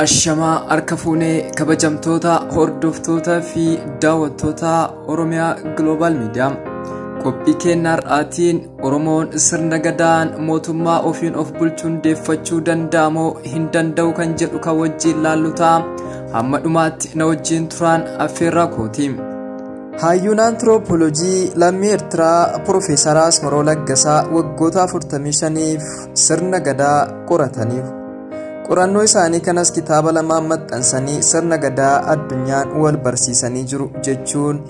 Ashamaa harka fuunee kabajamtoota hordoftoota fi daawwattoota Oromiyaa Global Media qophii kennaa har'aatiin Oromoon sirna gadaan mootummaa ofiin of bulchuun deeffachuu danda'amoo hin danda'u kan jedhu kan wajjin laallutaa hamma dhumaatti na wajjin turaan affeerraa kooti. Hayyuun antiroopoolojii lammii Eertiraa Piroofeesar Asmaroo Laggasaa waggoota 45f sirna gadaa qorataniiru. Qorannoo isaanii kanas kitaaba lamaan maxxansanii sirna gadaa addunyaan wal barsiisanii jiru jechuun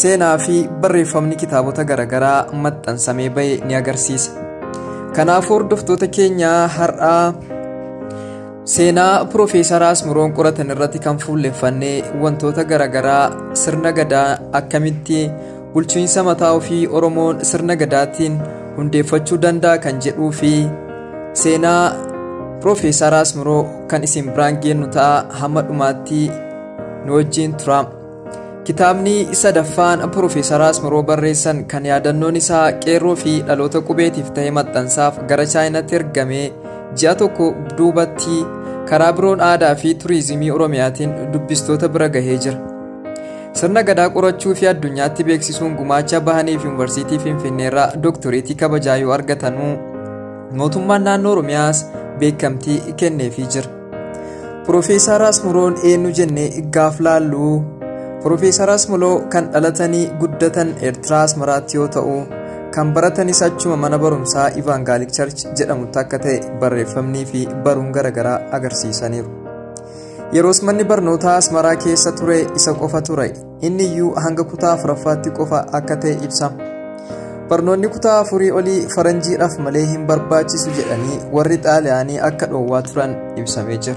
seenaa fi barreeffamni kitaabota garagaraa maxxansamee bahe ni agarsiisa. Kanaaf hordoftoota keenya har'aa seenaa Piroofeesar Asmaroon qoratan irratti kan fuulleffannee wantoota garagaraa sirna gadaa akkamitti bulchiinsa mataa ofii Oromoon sirna gadaatiin hundeeffachuu danda'a kan jedhuu fi seenaa Piroofeesar Asmaroo kan isin biraan geennu ta'a hamma dhumaatti nu wajjin tura. Kitaabni sadaffaan Piroofeesar Asmaroo barreessan kan yaadannoon isaa qeerroo fi dhaloota qubeetiif ta'e maxxansaaf gara Chaayinaatti ergamee ji'a tokko duubatti karaa biroon aadaa fi turizimii Oromiyaatiin dubbistoota bira gahee jira. Sirna gadaa qorachuu fi addunyaatti beeksisuun gumaacha bahaniif Yuunivarsiitii Finfinneerraa Dooktoreetii kabajaa yoo argatanuu mootummaan naannoo Oromiyaas beekamtii kenneefii jira. Piroofeesar Asmaroon eenyu jennee gaaf laallu Piroofeesar Asmaroo kan dhalatanii guddatan Eertiraa Asmaraatti yoo ta'u kan baratanis achuma mana barumsaa Evangelik Church jedhamutti akka ta'e barreeffamnii fi baruun garagaraa agarsiisaniiru. Yeroos manni barnootaa Asmaraa keessa ture isa qofa ture, inni iyyuu hanga kutaa 4ffaatti qofa akka ta'e ibsa. Barnoonni kutaa 4 olii faranjiidhaaf malee hin barbaachisu jedhanii warri Xaaliyaanii akka dhoowwaa turan ibsamee jira.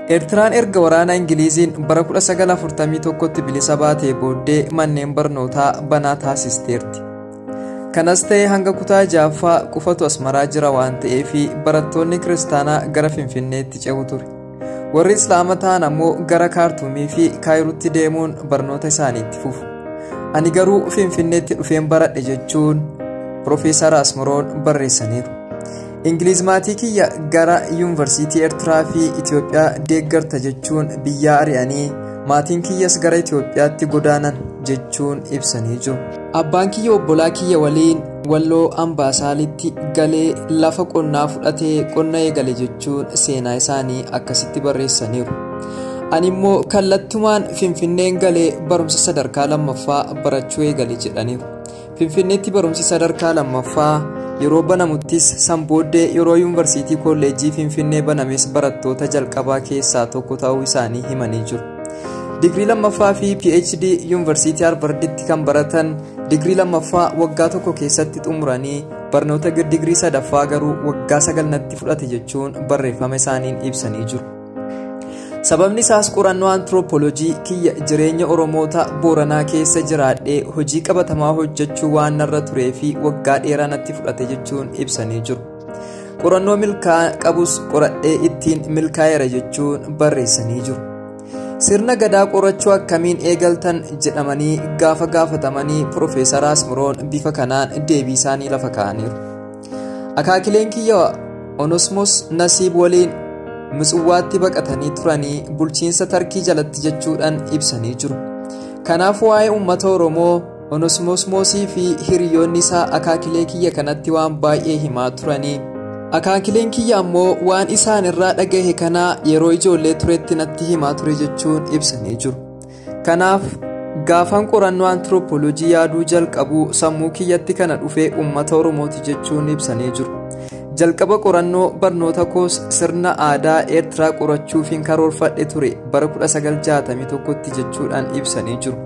Eertiraan erga waraana Ingiliziin bara 1941tti bilisa baatee booddee manneen barnootaa banaa taasisteerti. Kanas ta'ee hanga kutaa 6ffaa qofatu Asmaraa jira waan ta'eef barattoonni kiristaanaa gara Finfinneetti ce'u ture. Warri Islaamaa ta'an ammoo gara Kaartuumii fi Kaayiruutti deemuun barnoota isaaniitti fufu. Ani garuu Finfinneetti dhufeen baradhe jechuun Piroofeesar Asmaroon barreessaniiru. Ingiliz maatii kiyya gara Yuunivarsiitii Eertiraa fi Itoophiyaa deeggarta jechuun biyyaa ari'anii maatiin kiyyas gara Itoophiyaatti godaanan jechuun ibsanii jiru. Abbaan kiyya obbolaa kiyya waliin Walloo Ambaasaalitti galee lafa qonnaa fudhatee qonna eegale jechuun seenaa isaanii akkasitti barreessaniiru. Ani immoo kallattumaan Finfinneen galee barumsa sadarkaa lammaffaa barachuu eegale jedhaniiru. Finfinneetti barumsi sadarkaa lammaffaa yeroo banamuttis san booddee yeroo Yuunivarsiitii Kolleejjii Finfinnee banames barattoota jalqabaa keessaa tokko ta'uu isaanii himanii jiru. Digrii lammaffaa fi PhD Yuunivarsiitii Harvarditti kan baratan digrii lammaffaa waggaa tokko keessatti xumuranii barnoota digrii sadaffaa garuu waggaa 9tti fudhate jechuun barreeffama isaaniin ibsanii jiru. Sababni isaas qorannoo antiroopoolojii kiyya jireenya Oromoota Booranaa keessa jiraadhee hojii qabatamaa hojjechuu waan narra turee fi waggaa dheeraa natti fudhate jechuun ibsanii jiru. Qorannoo milkaa'ina qabus qoradhee ittiin milkaa'eera jechuun barreessanii jiru. Sirna gadaa qorachuu akkamiin eegaltan jedhamanii gaafa gaafatamanii Piroofeesar Asmaroon bifa kanaan deebii isaanii lafa kaa'aniiru. Akaakileen kiyya Onesmoos Nasiib waliin Mitswaatti baqatanii turanii bulchiinsa Tarkii jalatti jechuudhaan ibsanii jiru. Kanaaf waa'ee uummata Oromoo Onesmoosii fi hiriyoonni isaa akaakilee kiyya kanatti waan baay'ee himaa turanii akaakileen kiyya ammoo waan isaan irraa dhagahe kana yeroo ijoollee turetti natti himaa ture jechuun ibsanii jiru. Kanaaf gaafan qorannoo antiroopoolojii yaaduu jalqabu sammuu kiyyatti kana dhufee uummata Oromooti jechuun ibsanii jiru. Jalqaba qorannoo barnoota koos sirna aadaa Eertiraa qorachuufiin karoorfadhe ture bara 1961tti jechuudhaan ibsanii jiru.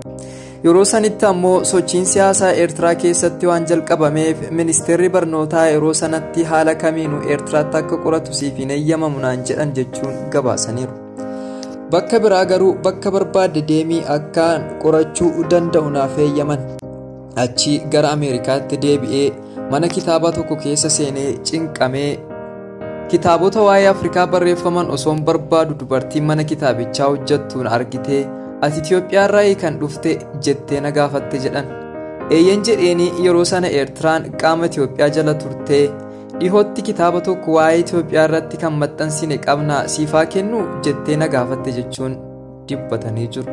Yeroo sanitti ammoo sochiin siyaasaa Eertiraa keessatti waan jalqabameef ministeerri barnootaa yeroo sanatti haala kamiinuu Eertiraatti akka qoratu siif hin eeyyamamu naan jedhan jechuun gabaasaniiru. Bakka biraa garuu bakka barbaadde deemii akkaan qorachuu danda'u naaf eeyyaman. Achi gara Ameerikaatti deebi'ee mana kitaabaa tokko keessa seenee cinqamee kitaabota waa'ee Afrikaa barreeffaman osoon barbaadu dubartiin mana kitaabichaa hojjettuun argitee ati Itoophiyaarraa kan dhufte jettee na gaafatte jedhan. Eeyyan jedheeni yeroo sana Eertiraan qaama Itoophiyaa jala turtee dhihootti kitaaba tokko waa'ee Itoophiyaa irratti kan maxxansine qabna siifaa kennu jettee na gaafatte jechuun dubbatanii jiru.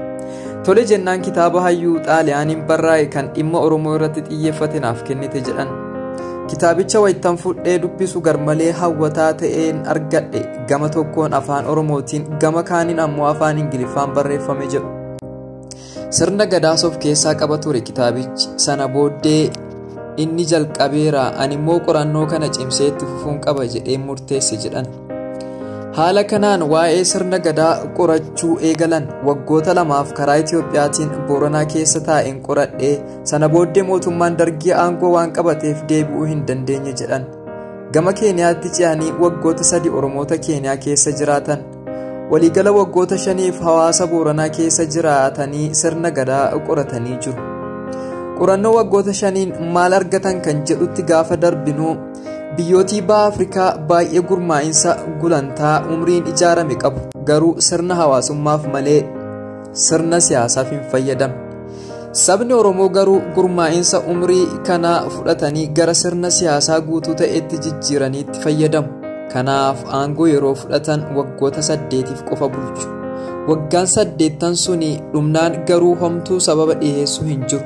Tole jennaan kitaaba hayyuu Xaaliyaaniin barraa'e kan dhimma Oromoo irratti xiyyeeffate naaf kennite jedhan. Kitaabicha wayittan fudhee dubbisu garmalee hawwataa ta'een argadhe gama tokkoon afaan Oromootiin gama kaaniin ammoo afaan Ingiliffaan barreeffame jedhu. Sirna gadaas of keessaa qaba ture kitaabichi. Sana booddee inni jalqabeera ani immoo qorannoo kana cimsee itti fufuun qaba jedhee murteesse jedhan. Haala kanaan waa'ee sirna gadaa qorachuu eegalan waggoota 2 karaa Itoophiyaatiin Booranaa keessa taa'een qoradhee sana booddee mootummaan Dargii aangoo waan qabateef deebi'uu hin dandeenye jedhan. Gama Keeniyaatti ce'anii waggoota 3 Oromoota Keeniyaa keessa jiraatan. Waliigala waggoota 5f hawaasa Booranaa keessa jiraatanii sirna gadaa qoratanii jiru. Qorannoo waggoota 5 maal argatan kan jedhutti gaafa darbinuu biyyooti baha Afrikaa baay'ee gurmaa'insa gulantaa umriin ijaarame qabu garuu sirna hawaasummaaf malee sirna siyaasaaf hin fayyadamne. Sabni Oromoo garuu gurmaa'insa umrii kana fudhatanii gara sirna siyaasaa guutuu ta'etti jijjiiraniitti fayyadamu. Kanaaf aangoo yeroo fudhatan waggoota 8f qofa bulchu. Waggaan 8 suni dhumnaan garuu homtuu sababa dhiyeessuu hin jiru.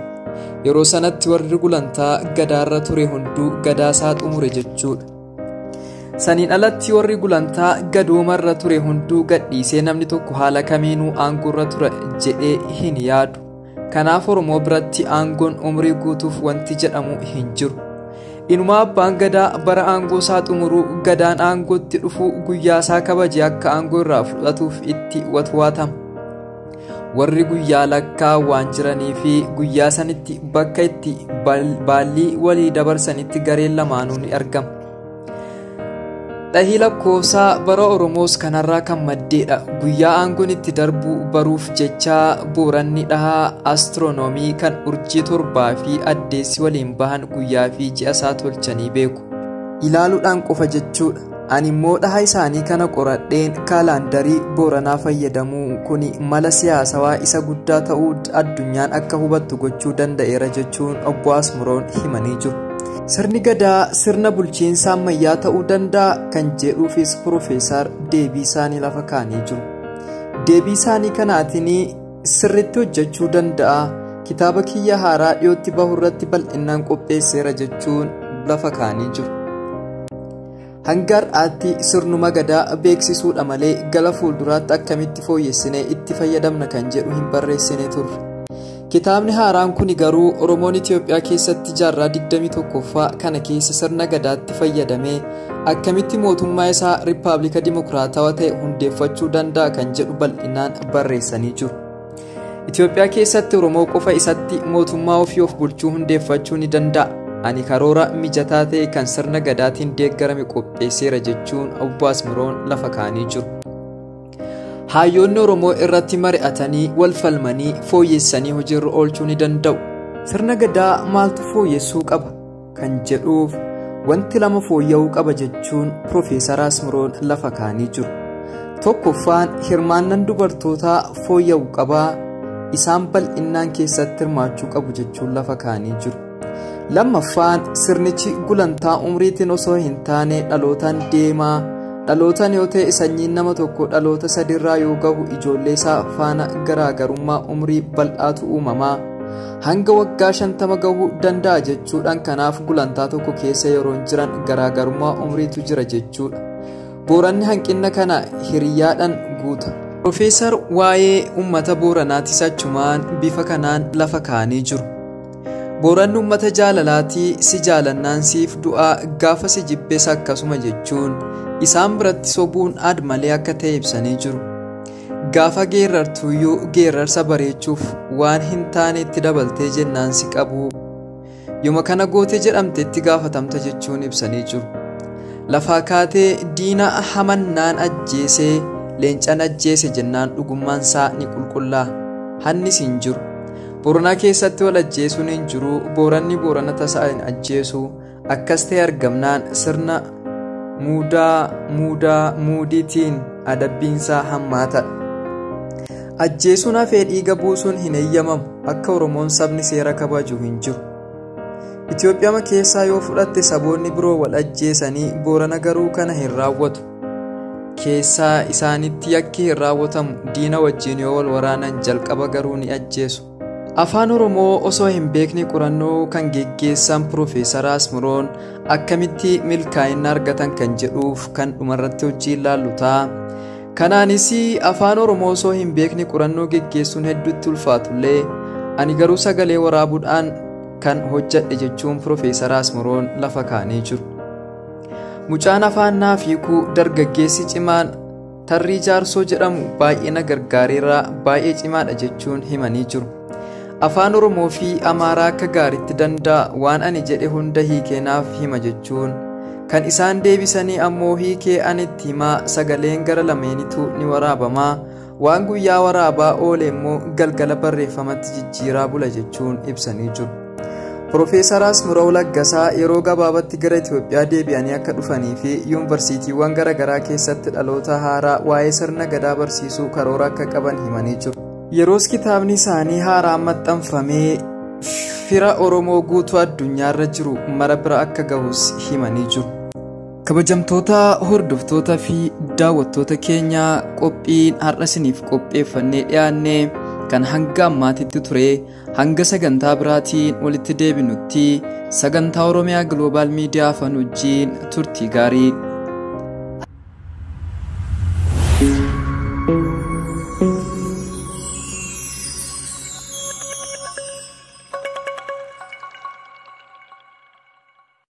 Yeroo sanatti warri gulantaa gadaarra ture hunduu gadaasaa xumure jechuudha. Saniin alatti warri gulantaa gadoomarra ture hunduu gadhiisee namni tokko haala kamiinuu aangoorra ture jedhee hin yaadu. Kanaaf Oromoo biratti aangoon umrii guutuuf wanti jedhamu hin jiru. Inumaa abbaan gadaa bara aangoo isaa xumuruu gadaan aangootti dhufuu guyyaasaa kabaje akka aangoo irraa fudhatuuf itti watwaatama. Warri guyyaa lakkaa waan jiranii fi guyyaa sanitti bakka itti baallii walii dabarsanitti gareen lamaanuu ni argama. Dhahii lakkoofsaa bara Oromoos kanarraa kan maddeedha. Guyyaa aangoon itti darbuu baruuf jecha Booranni dhahaa astiroonoomii kan urjii 7 fi addeessi waliin bahan guyyaa fi ji'a isaa tolchanii beeku. Ilaaluudhaan qofa jechuudha. Ani immoo dhahaa isaanii kana qoradheen kaalaandarii Booranaa fayyadamuu kuni mala siyaasawaa isa guddaa ta'uu addunyaan akka hubattu gochuu danda'eera jechuun obbo Asmiroon himanii jiru. Sirni gadaa sirna bulchiinsa ammayyaa ta'uu danda'a kan jedhuufis Profeesar deebii isaanii lafa kaanii jiru. Deebii isaanii kanaatiin sirriitti hojjechuu danda'a. Kitaaba kiyya haaraa dhiyootti bahurratti bal'inaan qopheesseera jechuun lafa kaanii jiru. Hanga har'aatti sirnuma gadaa beeksisuudha malee gara fuulduraatti akkamitti fooyyessinee itti fayyadamna kan jedhu hin barreessine turre. Kitaabni haaraan kun garuu Oromoon Itoophiyaa keessatti jaarraa 21ffaa kana keessa sirna gadaatti fayyadamee akkamitti mootummaa isaa Rippaabilika Dimokiraatawaa ta'e hundeeffachuu danda'a kan jedhu bal'inaan barreessanii jiru. Itoophiyaa keessatti Oromoo qofa isatti mootummaa ofii of bulchuu hundeeffachuu ni danda'a. Ani karoora mijataa ta'e kan sirna gadaatiin deeggarame qopheesseera jechuun obbo Asmiroon lafa kaanii jiru. Hayyoonni Oromoo irratti mari'atanii wal falmanii fooyyessanii hojiirra oolchuu ni danda'u. Sirna gadaa maaltu fooyyessuu qaba kan jedhuuf wanti 2 fooyya'uu qaba jechuun Profeesar Asmiroon lafa kaanii jiru. Tokkoffaan hirmaannaan dubartootaa fooyya'uu qaba. Isaan bal'inaan keessatti hirmaachuu qabu jechuun lafa kaanii jiru. Lammaffaan sirnichi gulantaa umriitiin osoo hin taane dhalootaan deema. Dhalootaan yoo ta'e sanyiin nama tokko dhaloota 3 irraa yoo gahu ijoollee isaa faana garaagarummaa umrii bal'aatu uumamaa hanga waggaa 50 gahuu danda'a jechuudhaan kanaaf gulantaa tokko keessa yeroo jiran garaagarummaa umriitu jira jechuudha. Booranni hanqina kana hiriyyaadhaan guuta. Profeesar waa'ee uummata Booranaatis achumaan bifa kanaan lafa kaanii jiru. Booranni uummata jaalalaatii si jaalannaan siif du'aa gaafa si jibbees akkasuma jechuun isaan biratti sobuun ad malee akka ta'e ibsanii jiru. Gaafa geerrartuyyuu geerrarsa bareechuuf waan hin taane itti dabaltee jennaan si qabu. Yooma kana goote jedhamte itti gaafatamta jechuun ibsanii jiru. Lafaa kaatee diina hamannaan ajjeesee leencaan ajjeese jennaan dhugummaan isaa ni qulqullaa. Hannis hin jiru. Booranaa keessatti wal ajjeesuun hin jiru. Booranni Boorana tasaa hin ajjeesu. Akkas ta'e argamnaan sirna muudiitiin adabbiinsaa hammaata. Ajjeesuun hafee dhiiga buusuun hin eeyyamamu. Akka Oromoon sabni seera kabaju hin jiru. Itoophiyaa keessaa yoo fudhatte saboonni biroo wal ajjeesanii Boorana garuu kana hin raawwatu. Keessaa isaanitti yakki hin raawwatamu diina wajjin yoo wal waraanan jalqaba garuu ni ajjeesu. Afaan Oromoo osoo hin beekne qorannoo kan geggeessan Profeesar Asmiroon akkamitti milkaa'ina argatan kan jedhuuf kan dhumarratti hojii ilaallu ta'a. Kanaanis afaan Oromoo osoo hin beekne qorannoo geggeessuun hedduutti ulfaatullee ani garuu sagalee waraabuudhaan kan hojjedhe jechuun Profeesar Asmiroon lafa kaa'anii jiru. Mucaan afaan naaf hiikuu dargaggeessi cimaan Tarrii Jaarsoo jedhamu baay'ee na gargaareera baay'ee cimaadha jechuun himanii jiru. Afaan Oromoo fi Amaaraa akka gaariitti danda'a waan ani jedhe hunda hiikee naaf hima jechuun kan isaan deebisanii ammoo hiikee ani itti himaa sagaleen gara lameenitu ni waraabamaa waan guyyaa waraabaa oole immoo galgala barreeffamatti jijjiiraa bula jechuun ibsanii jiru. Profeesar Asmiroo Laggasaa yeroo gabaabatti gara Itoophiyaa deebi'anii akka dhufanii fi yuunivarsiitiiwwan garaagaraa keessatti dhaloota haaraa waa'ee sirna gadaa barsiisuu karoora akka qaban himanii jiru. Yeroos kitaabni isaanii haaraan maxxanfamee fira Oromoo guutuu addunyaarra jiru mara bira akka gahus himanii jiru. Kabajamtoota hordoftoota fi daawwattoota keenya qophiin har'a isiniif qopheeffannee dhiyaanne kan hanga ammaatitti ture hanga sagantaa biraatiin walitti deebinutti sagantaa Oromiyaa Global Media afaan wajjin turtii gaarii.